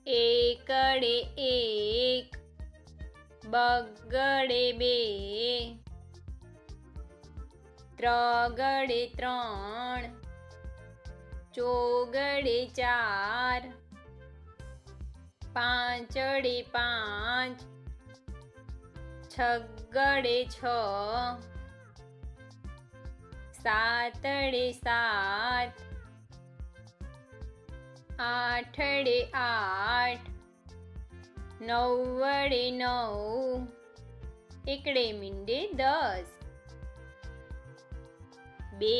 એકડે એક, બગડે બે, ત્રગડે ત્રણ, ચોગડે ચાર, પાંચડે પાંચ, છગડે છ, સાતડે સાત, આઠડે આઠ, નવડે નવ, એકડે મીંડે 10, બે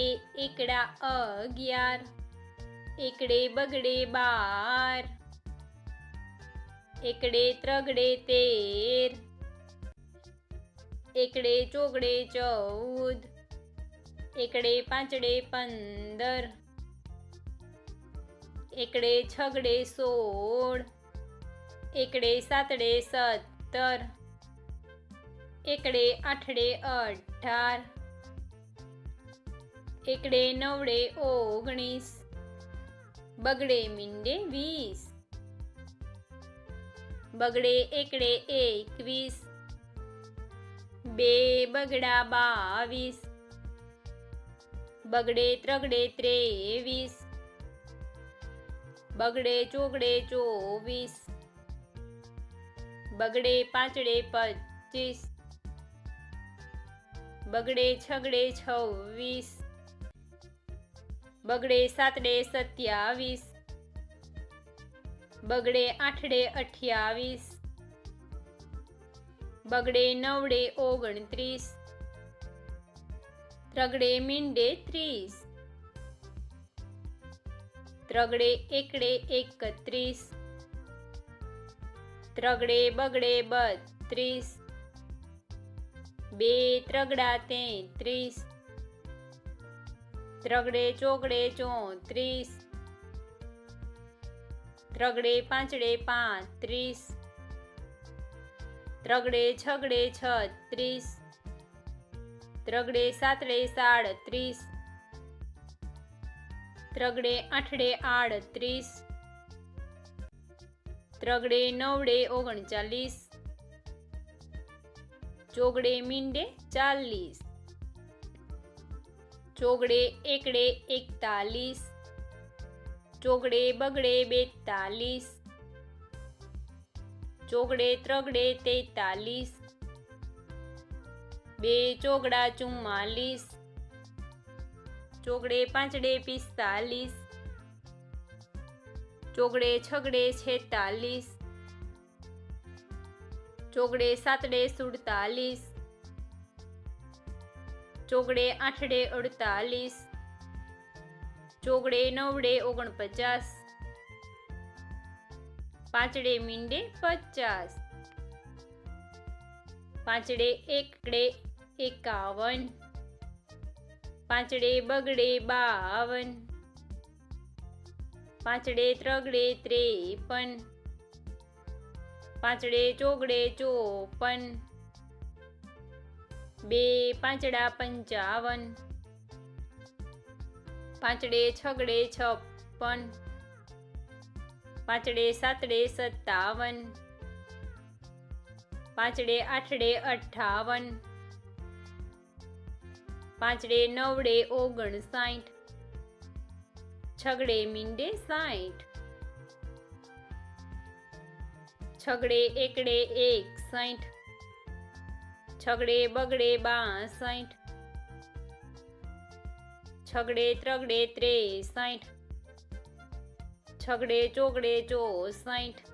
એકડા 11, એકડે બગડે 12, એકડે ત્રગડે 13, એકડે ચોગડે 14, એકડે પાંચડે 15, એકડે છગડે 16, એકડે સાતડે 17, એકડે આઠડે 18, એકડે નવડે 19, બગડે મીંડે 20, બગડે એકડે 21, બે બગડા 22, બગડે ત્રગડે 23, બગડે ચોગડે 24, બગડે પાંચડે 25, બગડે છગડે 26, બગડે સાતડે 27, બગડે આઠડે 28, બગડે નવડે 29, ત્રગડે મીંડે 30, ત્રગડે એકડે 31, ત્રગડે બગડે 32, બે ત્રગડા 33, ત્રગડે ચોગડે 34, ત્રગડે પાંચડે 35, ત્રગડે છગડે 36, ત્રગડે સાતડે 37, ત્રગડે આઠડે 38, ત્રગડે નવડે 39, ચોગડે મીંડે 40, ચોગડે એકડે 41, ચોગડે બગડે 42, ચોગડે ત્રગડે 43, બે ચોગડા 44, ચોગડે પાંચડે 45, ચોગડે છગડે 46, ચોગડે સાતડે 47, ચોગડે આઠડે 48, ચોગડે નવડે 49, પાંચડે મીંડે 50, પાંચડે એકડે 51, પાંચડે બગડે 52, પાંચડે ત્રગડે 53, પાંચડે ચોગડે 54, બે પાંચડા 55, પાંચડે છગડે 56, પાંચડે સાતડે 57, પાંચડે આઠડે 58, પાંચડે નવડે 59, છગડે મીંડે 60, છગડે એકડે 61, છગડે બગડે 62, છગડે ત્રગડે 63, છગડે ચોગડે 64,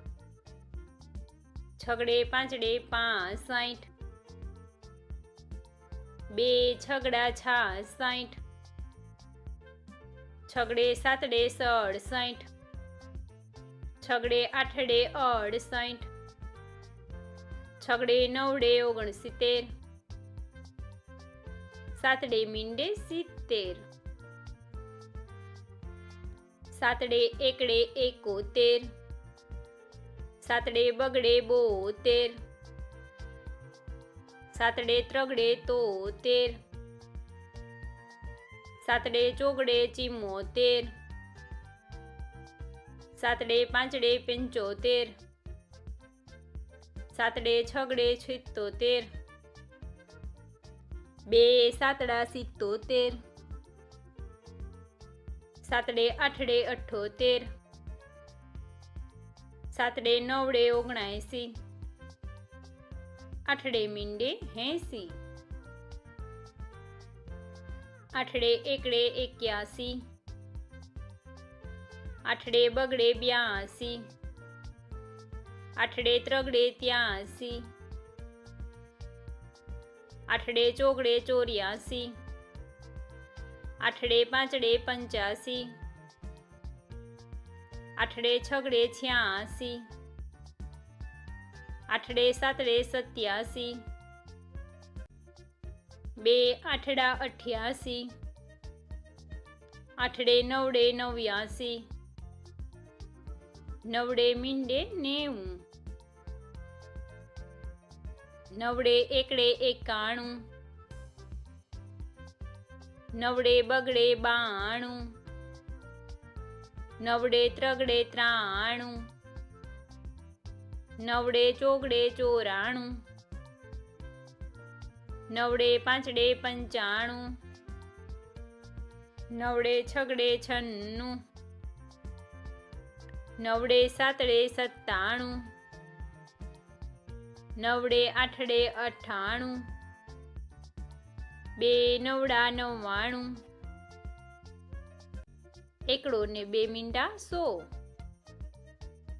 છગડે પાંચડે 65, બે છગડા 66, છગડે સાતડે 67, છગડે આઠડે 68, છગડે નવડે 69, સાતડે મીંડે 70, સાતડે એકડે 71, સાતડે બગડે 72, સાતડે ત્રગડે 73, સાતડે ચોગડે 74, સાતડે પાંચડે 75, સાતડે છગડે 76, બે સાતડા 77, સાતડે આઠડે 78, સાતડે નવડે 79, આઠડે મીંડે 80, આઠડે એકડે 81, આઠડે બગડે 82, આઠડે ત્રગડે 83, આઠડે ચોગડે 84, આઠડે પાંચડે 85, આઠડે છગડે 86, આઠડે સાતડે 87, બે આઠડા 88, આઠડે નવડે 89, નવડે મીંડે 90, નવડે એકડે 91, નવડે બગડે 92, નવડે ત્રગડે 93, નવડે ચોગડે 94, નવડે પાંચડે 95, નવડે છગડે 96, નવડે સાતડે 97, નવડે આઠડે 98, બે નવડા 99, એકડો ને બે મીંડા 100.